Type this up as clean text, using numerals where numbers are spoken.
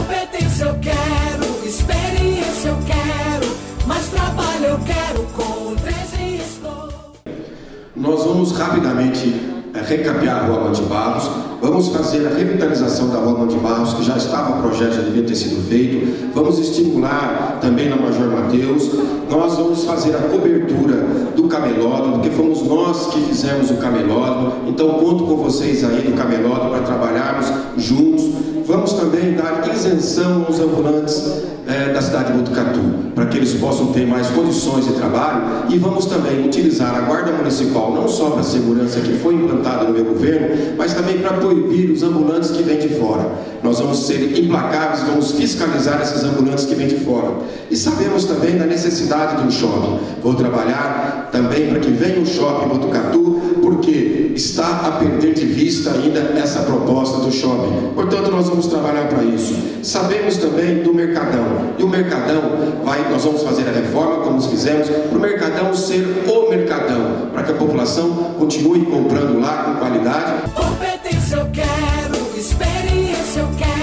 Competência eu quero, experiência eu quero, mais trabalho eu quero, com o 13 estou. Nós vamos rapidamente recapear a Rua Amandio de Barros, vamos fazer a revitalização da Rua Amandio de Barros, que já estava no projeto, já devia ter sido feito, vamos estimular também na Major Mateus, nós vamos fazer a cobertura do camelódromo, porque fomos nós que fizemos o camelódromo, então conto com vocês aí do camelódromo para trabalharmos juntos. Vamos também dar isenção aos ambulantes da cidade de Botucatu, para que eles possam ter mais condições de trabalho, e vamos também utilizar a Guarda Municipal, não só para a segurança que foi implantada no meu governo, mas também para proibir os ambulantes que vêm de fora. Nós vamos ser implacáveis, vamos fiscalizar esses ambulantes que vêm de fora. E sabemos também da necessidade de um shopping. Vou trabalhar também para que venha um shopping em Botucatu, porque está a perder de vista ainda essa proposta do shopping. Portanto, nós vamos trabalhar para isso. Sabemos também do Mercadão. E o Mercadão, nós vamos fazer a reforma, como fizemos, para o Mercadão ser o Mercadão, para que a população continue comprando lá com qualidade. Competência eu quero, experiência eu quero.